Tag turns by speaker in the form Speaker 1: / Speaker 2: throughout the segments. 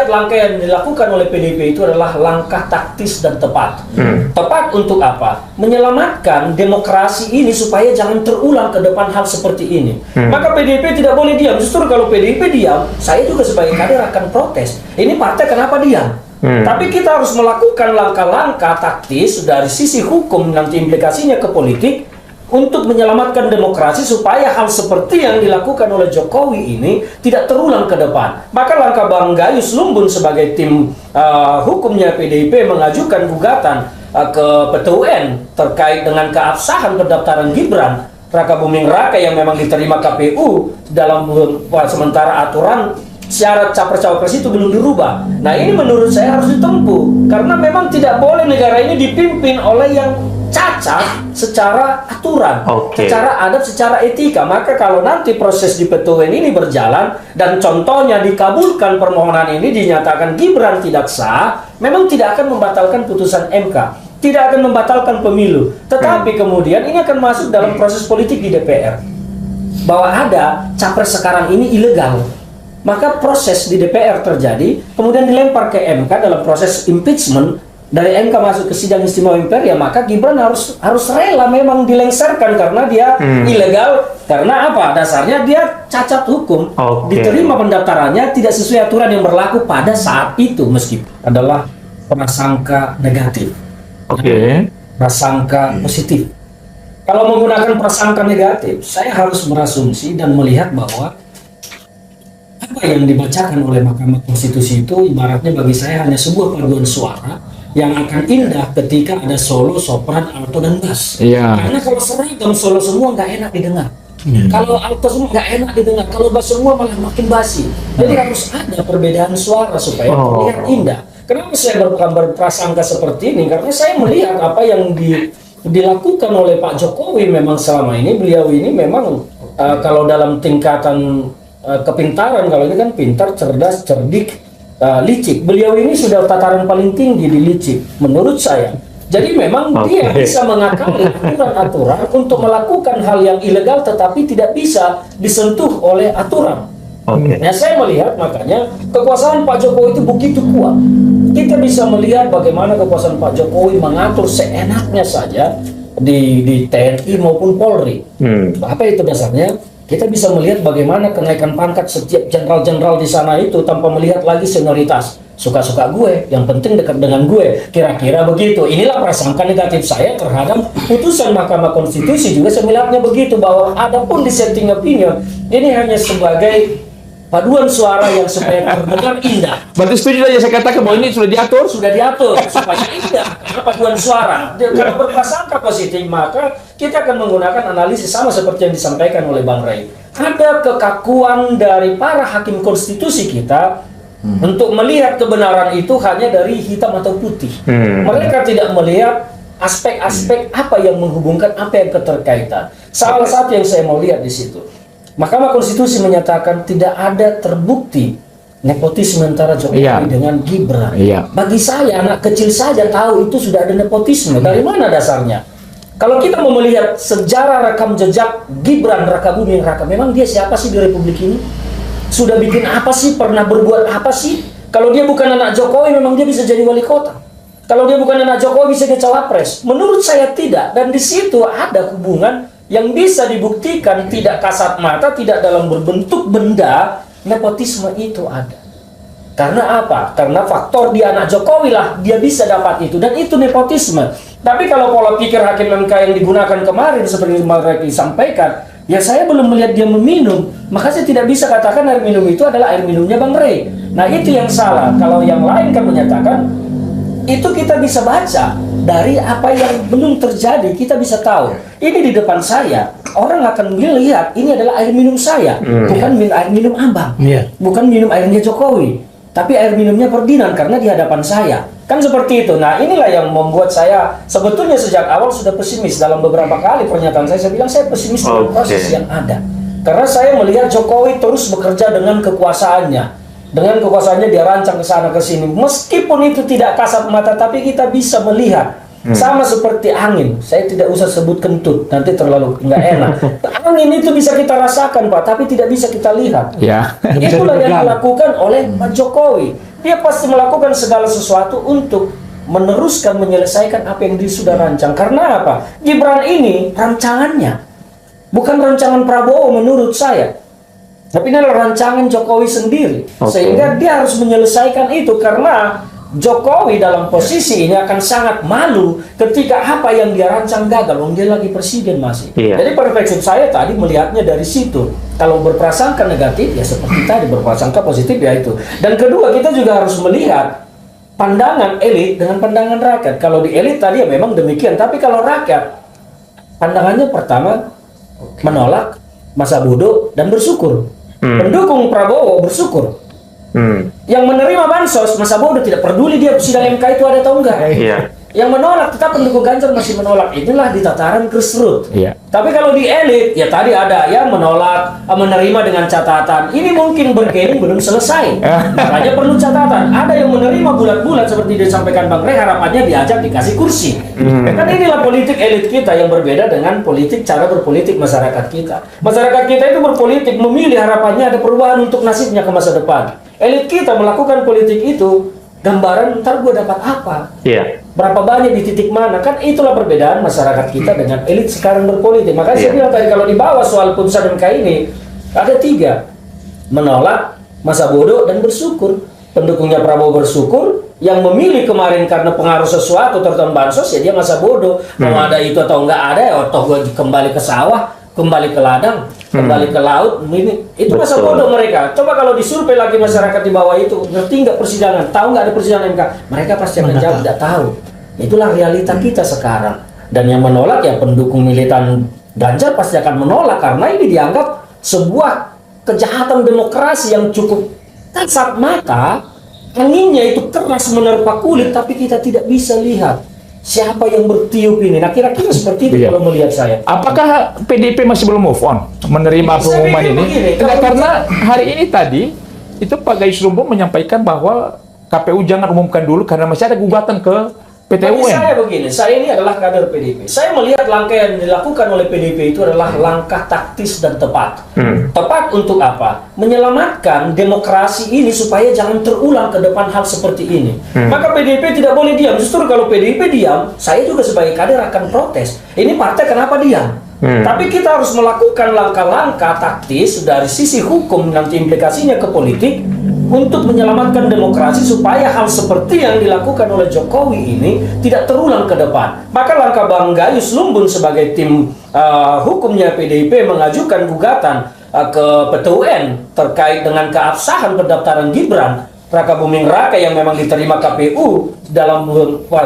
Speaker 1: Langkah yang dilakukan oleh PDIP itu adalah langkah taktis dan tepat. Tepat untuk apa? Menyelamatkan demokrasi ini supaya jangan terulang ke depan hal seperti ini. Maka PDIP tidak boleh diam. Justru kalau PDIP diam, saya juga sebagai kader akan protes. Ini partai kenapa diam? Tapi kita harus melakukan langkah-langkah taktis dari sisi hukum, nanti implikasinya ke politik, untuk menyelamatkan demokrasi supaya hal seperti yang dilakukan oleh Jokowi ini tidak terulang ke depan. Maka langkah Bang Gayus Lumbun sebagai tim hukumnya PDIP mengajukan gugatan ke PT UN terkait dengan keabsahan pendaftaran Gibran Raka Buming Raka yang memang diterima KPU dalam sementara aturan syarat capres-cawapres itu belum dirubah. Nah, ini menurut saya harus ditempuh karena memang tidak boleh negara ini dipimpin oleh yang cacat secara aturan, secara adat, secara etika. Maka kalau nanti proses di PT UN ini berjalan dan contohnya dikabulkan permohonan ini, dinyatakan Gibran tidak sah, memang tidak akan membatalkan putusan MK, tidak akan membatalkan pemilu, tetapi kemudian ini akan masuk dalam proses politik di DPR bahwa ada capres sekarang ini ilegal. Maka proses di DPR terjadi, kemudian dilempar ke MK dalam proses impeachment, dari MK masuk ke sidang istimewa MPR, ya maka Gibran harus rela memang dilengsarkan karena dia ilegal. Karena apa? Dasarnya dia cacat hukum, diterima pendaftarannya tidak sesuai aturan yang berlaku pada saat itu, meskipun adalah prasangka negatif, prasangka positif. Kalau menggunakan prasangka negatif, saya harus berasumsi dan melihat bahwa apa yang dibacakan oleh Mahkamah Konstitusi itu ibaratnya bagi saya hanya sebuah paduan suara yang akan indah ketika ada solo, sopran, alto, dan bass. Karena kalau seragam solo semua nggak enak didengar. Kalau alto semua nggak enak didengar. Kalau bass semua malah makin basi. Jadi harus ada perbedaan suara supaya terlihat indah. Kenapa saya berprasangka seperti ini? Karena saya melihat apa yang dilakukan oleh Pak Jokowi memang selama ini. Beliau ini memang kalau dalam tingkatan kepintaran, kalau ini kan pintar, cerdas, cerdik, licik. Beliau ini sudah tataran paling tinggi di licik, menurut saya. Jadi memang dia bisa mengakali aturan-aturan untuk melakukan hal yang ilegal, tetapi tidak bisa disentuh oleh aturan. Nah, saya melihat makanya kekuasaan Pak Jokowi itu begitu kuat. Kita bisa melihat bagaimana kekuasaan Pak Jokowi mengatur seenaknya saja di TNI maupun Polri. Apa itu dasarnya? Kita bisa melihat bagaimana kenaikan pangkat setiap jenderal-jenderal di sana itu tanpa melihat lagi senioritas. Suka-suka gue, yang penting dekat dengan gue. Kira-kira begitu. Inilah prasangka negatif saya terhadap putusan Mahkamah Konstitusi juga saya melihatnya begitu, bahwa adapun dissenting opinion ini hanya sebagai paduan suara yang supaya terdengar indah.
Speaker 2: Berarti setuju saja saya katakan bahwa ini sudah diatur?
Speaker 1: Sudah diatur supaya indah karena paduan suara. Kalau berprasangka positif, maka kita akan menggunakan analisis sama seperti yang disampaikan oleh Bang Ray. Ada kekakuan dari para hakim konstitusi kita untuk melihat kebenaran itu hanya dari hitam atau putih. Mereka tidak melihat aspek-aspek apa yang menghubungkan, apa yang keterkaitan. Salah satu yang saya mau lihat di situ, Mahkamah Konstitusi menyatakan tidak ada terbukti nepotisme antara Jokowi dengan Gibran. Bagi saya, anak kecil saja tahu itu sudah ada nepotisme. Dari mana dasarnya? Kalau kita mau melihat sejarah rekam jejak Gibran Raka Buming Raka, memang dia siapa sih di Republik ini? Sudah bikin apa sih? Pernah berbuat apa sih? Kalau dia bukan anak Jokowi, memang dia bisa jadi wali kota. Kalau dia bukan anak Jokowi, bisa jadi cawapres. Menurut saya tidak. Dan di situ ada hubungan yang bisa dibuktikan tidak kasat mata, tidak dalam berbentuk benda. Nepotisme itu ada. Karena apa? Karena faktor dia anak Jokowi lah, dia bisa dapat itu, dan itu nepotisme. Tapi kalau pola pikir hakim MK yang digunakan kemarin seperti yang mereka disampaikan, ya saya belum melihat dia meminum, maka saya tidak bisa katakan air minum itu adalah air minumnya Bang Ray. Nah, itu yang salah. Kalau yang lain kan menyatakan itu, kita bisa baca dari apa yang belum terjadi. Kita bisa tahu ini di depan saya, orang akan melihat ini adalah air minum saya, bukan air minum Abang, bukan minum airnya Jokowi, tapi air minumnya Ferdinand karena di hadapan saya. Kan seperti itu. Nah, inilah yang membuat saya sebetulnya sejak awal sudah pesimis. Dalam beberapa kali pernyataan saya bilang saya pesimis dengan proses yang ada, karena saya melihat Jokowi terus bekerja dengan kekuasaannya. Dengan kekuasaannya dia rancang ke sana ke sini. Meskipun itu tidak kasat mata, tapi kita bisa melihat. Sama seperti angin. Saya tidak usah sebut kentut, nanti terlalu nggak enak. Angin itu bisa kita rasakan, Pak, tapi tidak bisa kita lihat. Itulah yang dilakukan oleh Pak Jokowi. dia pasti melakukan segala sesuatu untuk meneruskan, menyelesaikan apa yang dia sudah rancang. Karena apa? Gibran ini rancangannya, bukan rancangan Prabowo menurut saya, tapi ini adalah rancangan Jokowi sendiri. Sehingga dia harus menyelesaikan itu, karena Jokowi dalam posisi ini akan sangat malu ketika apa yang dia rancang gagal. Dia lagi presiden masih. Jadi perspektif saya tadi melihatnya dari situ. Kalau berprasangka negatif ya seperti tadi, berprasangka positif ya itu. Dan kedua, kita juga harus melihat pandangan elit dengan pandangan rakyat. Kalau di elit tadi ya memang demikian, tapi kalau rakyat pandangannya pertama menolak, masa bodoh, dan bersyukur. Pendukung Prabowo bersyukur. Yang menerima bansos masa bodoh, tidak peduli dia sidang MK itu ada atau enggak. Yang menolak tetap pendukung Ganjar masih menolak. Inilah di tataran grassroots. Tapi kalau di elit ya tadi ada yang menolak, menerima dengan catatan. Ini mungkin bergening belum selesai, makanya perlu catatan. Ada yang menerima bulat-bulat seperti disampaikan Bang Rey, harapannya diajak dikasih kursi. Kan inilah politik elit kita yang berbeda dengan politik cara berpolitik masyarakat kita. Masyarakat kita itu berpolitik memilih, harapannya ada perubahan untuk nasibnya ke masa depan. Elit kita melakukan politik itu gambaran ntar gue dapat apa, berapa banyak di titik mana. Kan itulah perbedaan masyarakat kita dengan elit sekarang berpolitik. Makanya saya bilang tadi, kalau di bawah soal putusan MK ini ada 3: menolak, masa bodoh, dan bersyukur. Pendukungnya Prabowo bersyukur, yang memilih kemarin karena pengaruh sesuatu terutama bansos ya dia masa bodoh. Mau ada itu atau enggak ada ya toh gue kembali ke sawah, kembali ke ladang, kembali ke laut. Itu masa bodoh mereka. Coba kalau disurvei lagi masyarakat di bawah itu, ngerti nggak persidangan, tahu nggak ada persidangan MK, mereka pasti akan jawab tidak tahu. Itulah realita kita sekarang. Dan yang menolak ya pendukung militan Ganjar pasti akan menolak, karena ini dianggap sebuah kejahatan demokrasi yang cukup kasat mata. Anginnya itu keras menerpa kulit, tapi kita tidak bisa lihat siapa yang bertiup ini. Nah kira-kira seperti itu kalau melihat saya.
Speaker 2: Apakah PDIP masih belum move on menerima pengumuman ini? Karena hari ini tadi itu Pak Gayus Lumbung menyampaikan bahwa KPU jangan umumkan dulu karena masih ada gugatan ke PT UN.
Speaker 1: Saya begini, saya ini adalah kader PDIP. Saya melihat langkah yang dilakukan oleh PDIP itu adalah langkah taktis dan tepat. Tepat untuk apa? Menyelamatkan demokrasi ini supaya jangan terulang ke depan hal seperti ini. Maka PDIP tidak boleh diam. Justru kalau PDIP diam, saya juga sebagai kader akan protes. Ini partai kenapa diam? Tapi kita harus melakukan langkah-langkah taktis dari sisi hukum, nanti implikasinya ke politik, untuk menyelamatkan demokrasi supaya hal seperti yang dilakukan oleh Jokowi ini tidak terulang ke depan. Maka langkah Bang Gayus Lumbun sebagai tim hukumnya PDIP mengajukan gugatan ke PT UN terkait dengan keabsahan pendaftaran Gibran Raka Buming Raka yang memang diterima KPU dalam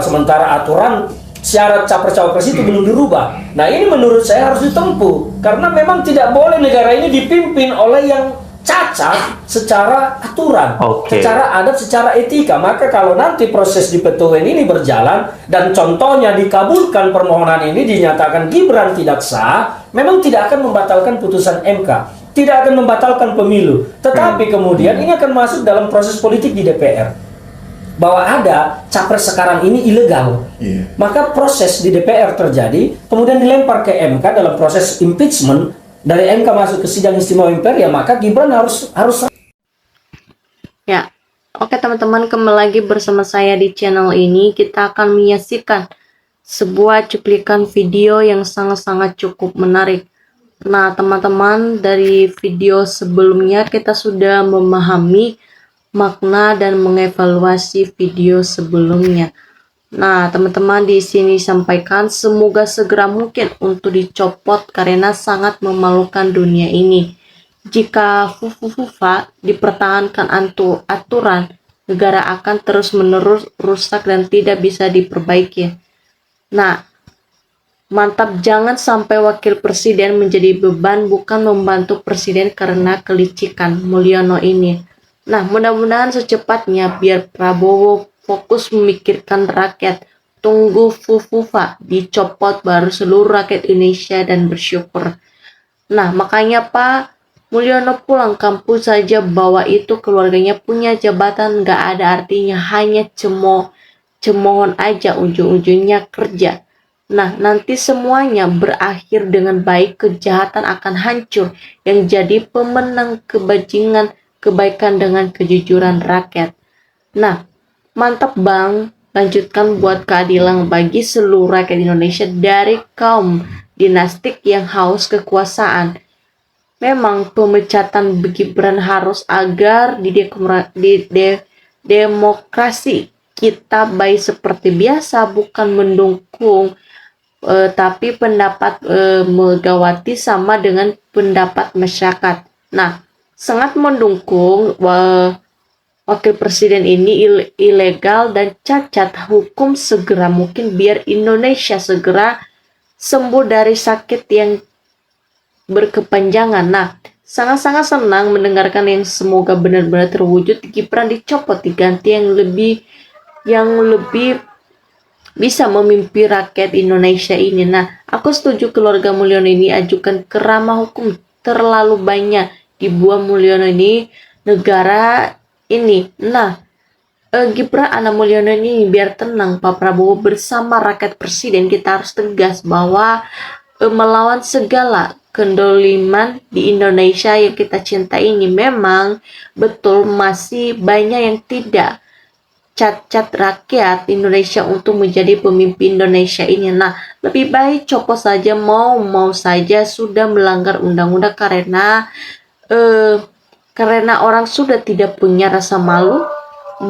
Speaker 1: sementara aturan syarat capres-cawapres itu belum dirubah. Nah ini menurut saya harus ditempuh, karena memang tidak boleh negara ini dipimpin oleh yang cacat secara aturan, secara adat, secara etika. Maka kalau nanti proses di PT UN ini berjalan dan contohnya dikabulkan permohonan ini, dinyatakan Gibran tidak sah, memang tidak akan membatalkan putusan MK, tidak akan membatalkan pemilu, tetapi kemudian ini akan masuk dalam proses politik di DPR bahwa ada capres sekarang ini ilegal. Maka proses di DPR terjadi, kemudian dilempar ke MK dalam proses impeachment. Dari MK masuk ke sidang istimewa MPR, ya maka Gibran harus
Speaker 3: ya. Oke teman-teman, kembali lagi bersama saya di channel ini. Kita akan menyaksikan sebuah cuplikan video yang sangat-sangat cukup menarik. Nah teman-teman, dari video sebelumnya kita sudah memahami makna dan mengevaluasi video sebelumnya. Nah, teman-teman, di sini sampaikan semoga segera mungkin untuk dicopot karena sangat memalukan dunia ini. Jika FUFA dipertahankan aturan, negara akan terus-menerus rusak dan tidak bisa diperbaiki. Nah, mantap, jangan sampai wakil presiden menjadi beban, bukan membantu presiden karena kelicikan Mulyono ini. Nah, mudah-mudahan secepatnya biar Prabowo fokus memikirkan rakyat. Tunggu FUFA dicopot baru seluruh rakyat Indonesia dan bersyukur. Nah, makanya Pak Mulyono pulang kampus saja bawa itu keluarganya punya jabatan, nggak ada artinya, hanya cemohon aja, ujung-ujungnya kerja. Nah, nanti semuanya berakhir dengan baik, kejahatan akan hancur, yang jadi pemenang kebajingan, kebaikan dengan kejujuran rakyat. Nah, mantap Bang, lanjutkan buat keadilan bagi seluruh rakyat Indonesia dari kaum dinastik yang haus kekuasaan. Memang pemecatan Gibran harus agar demokrasi kita baik seperti biasa, bukan mendukung tapi pendapat Megawati sama dengan pendapat masyarakat. Nah, sangat mendukung wakil presiden ini ilegal dan cacat hukum segera mungkin biar Indonesia segera sembuh dari sakit yang berkepanjangan. Nah, sangat-sangat senang mendengarkan yang semoga benar-benar terwujud. Gibran dicopot, diganti yang lebih bisa memimpin rakyat Indonesia ini. Nah, aku setuju keluarga Mulyono ini ajukan ke ranah hukum. Terlalu banyak dibuang Mulyono ini negara ini. Nah, Gibran anak Mulyono ini biar tenang Pak Prabowo bersama rakyat presiden, kita harus tegas bahwa melawan segala kedoliman di Indonesia yang kita cintai ini. Memang betul masih banyak yang tidak cacat rakyat Indonesia untuk menjadi pemimpin Indonesia ini. Nah, lebih baik copot saja, mau saja sudah melanggar undang-undang karena orang sudah tidak punya rasa malu,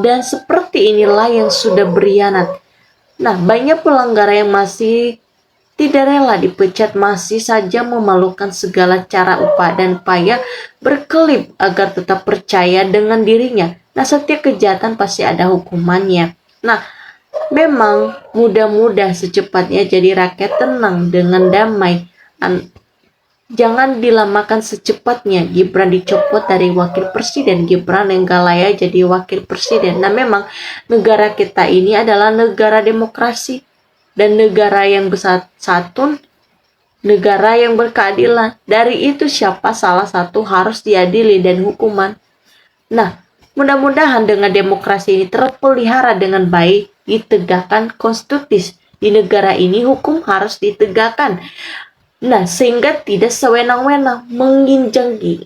Speaker 3: dan seperti inilah yang sudah berianat. Nah, banyak pelanggar yang masih tidak rela dipecat, masih saja memalukan segala cara upaya dan payah berkelip agar tetap percaya dengan dirinya. Nah, setiap kejahatan pasti ada hukumannya. Nah, memang mudah-mudah secepatnya jadi rakyat tenang dengan damai. Jangan dilamakan secepatnya Gibran dicopot dari wakil presiden. Gibran yang gak layak jadi wakil presiden. Nah, memang negara kita ini adalah negara demokrasi dan negara yang bersatu, negara yang berkeadilan. Dari itu siapa salah satu harus diadili dan hukuman. Nah, mudah-mudahan dengan demokrasi ini terpelihara dengan baik, ditegakkan konstitusi. Di negara ini hukum harus ditegakkan. Nah, sehingga tidak sewenang-wenang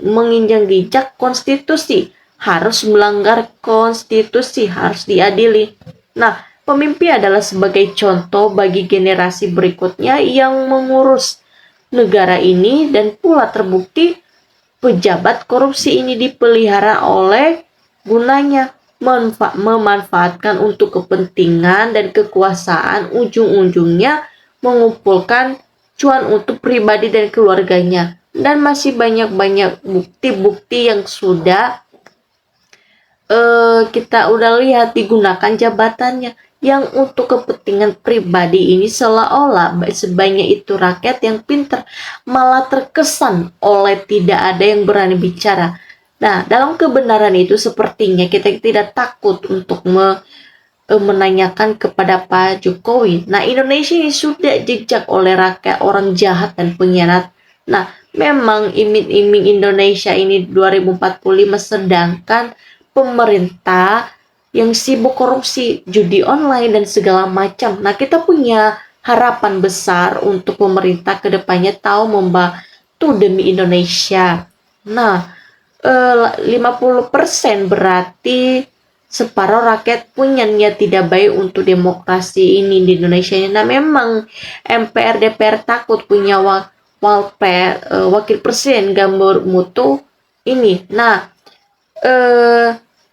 Speaker 3: menginjak konstitusi, harus melanggar konstitusi, harus diadili. Nah, pemimpin adalah sebagai contoh bagi generasi berikutnya yang mengurus negara ini, dan pula terbukti pejabat korupsi ini dipelihara oleh gunanya memanfaatkan untuk kepentingan dan kekuasaan, ujung-ujungnya mengumpulkan cuan untuk pribadi dan keluarganya. Dan masih banyak bukti-bukti yang sudah kita udah lihat digunakan jabatannya yang untuk kepentingan pribadi ini, seolah-olah sebanyak itu rakyat yang pintar, malah terkesan oleh tidak ada yang berani bicara. Nah, dalam kebenaran itu sepertinya kita tidak takut untuk menanyakan kepada Pak Jokowi. Nah, Indonesia ini sudah jejak oleh rakyat orang jahat dan pengkhianat. Nah, memang iming-iming Indonesia ini 2045, sedangkan pemerintah yang sibuk korupsi, judi online dan segala macam. Nah, kita punya harapan besar untuk pemerintah kedepannya tahu membantu demi Indonesia. Nah, 50% berarti separuh rakyat punya niat tidak baik untuk demokrasi ini di Indonesia ini. Nah, memang MPR DPR takut punya wakil presiden gambar mutu ini. Nah,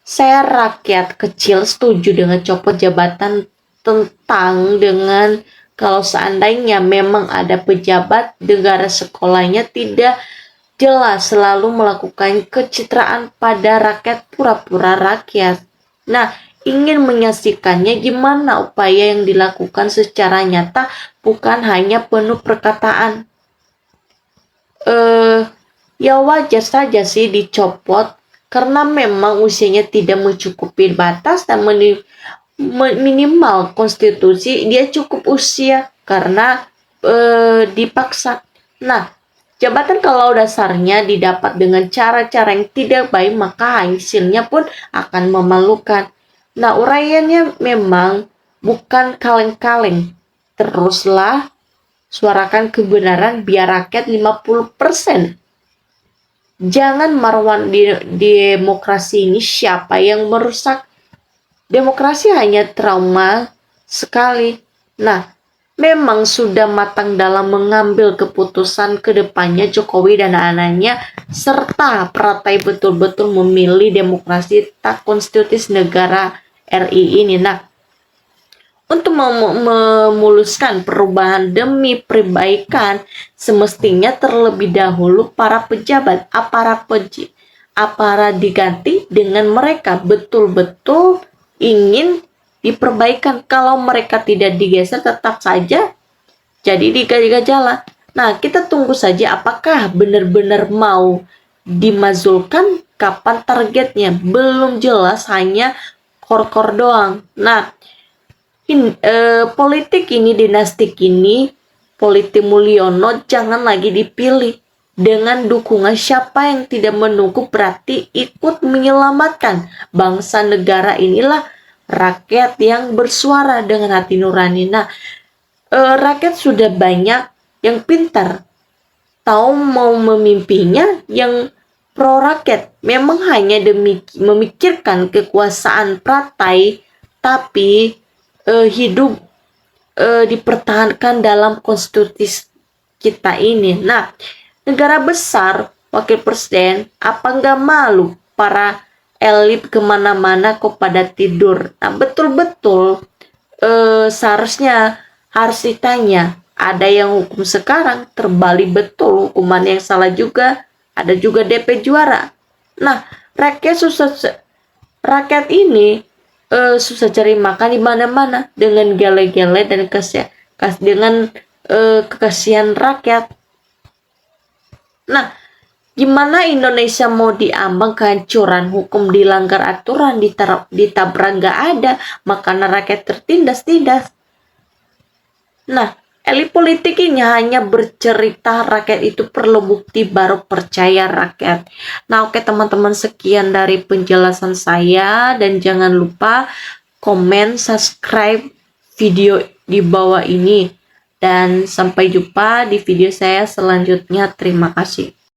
Speaker 3: saya rakyat kecil setuju dengan copot jabatan tentang dengan kalau seandainya memang ada pejabat negara sekolahnya tidak jelas, selalu melakukan kecitraan pada rakyat, pura-pura rakyat. Nah, ingin menyaksikannya gimana upaya yang dilakukan secara nyata, bukan hanya penuh perkataan. Ya wajar saja sih dicopot, karena memang usianya tidak mencukupi batas dan minimal konstitusi dia cukup usia karena dipaksa. Nah, jabatan kalau dasarnya didapat dengan cara-cara yang tidak baik, maka hasilnya pun akan memalukan. Nah, uraiannya memang bukan kaleng-kaleng. Teruslah suarakan kebenaran biar rakyat 50%. Jangan marwah di demokrasi ini siapa yang merusak. demokrasi hanya trauma sekali. Nah, memang sudah matang dalam mengambil keputusan ke depannya Jokowi dan anaknya, serta partai betul-betul memilih demokrasi tak konstitusi negara RI ini. Nah, untuk memuluskan perubahan demi perbaikan, semestinya terlebih dahulu para pejabat aparat diganti dengan mereka betul-betul ingin diperbaikan. Kalau mereka tidak digeser, tetap saja jadi digajah-gajala. Nah, kita tunggu saja apakah benar-benar mau dimazulkan, kapan targetnya. Belum jelas, hanya kor-kor doang. Nah, politik ini, dinastik ini, politik Mulyono jangan lagi dipilih dengan dukungan siapa yang tidak menunggu, berarti ikut menyelamatkan bangsa negara. Inilah rakyat yang bersuara dengan hati nurani. Nah, rakyat sudah banyak yang pintar, tahu mau memimpinya, yang pro rakyat. Memang hanya demi memikirkan kekuasaan partai, tapi hidup dipertahankan dalam konstitusi kita ini. Nah, negara besar, wakil presiden, apa nggak malu para elit kemana-mana kok pada tidur? Nah, betul-betul seharusnya harus ditanya. Ada yang hukum sekarang terbalik betul, hukuman yang salah juga, ada juga DP juara. Nah, rakyat ini susah cari makan di mana-mana dengan gele-gele dan dengan kekasihan rakyat. Nah, gimana Indonesia mau diambang kehancuran, hukum dilanggar, aturan ditabrak nggak ada, makanan rakyat tertindas-tindas. Nah, elit politik ini hanya bercerita, rakyat itu perlu bukti baru percaya rakyat. Nah, oke teman-teman, sekian dari penjelasan saya, dan jangan lupa komen, subscribe video di bawah ini, dan sampai jumpa di video saya selanjutnya. Terima kasih.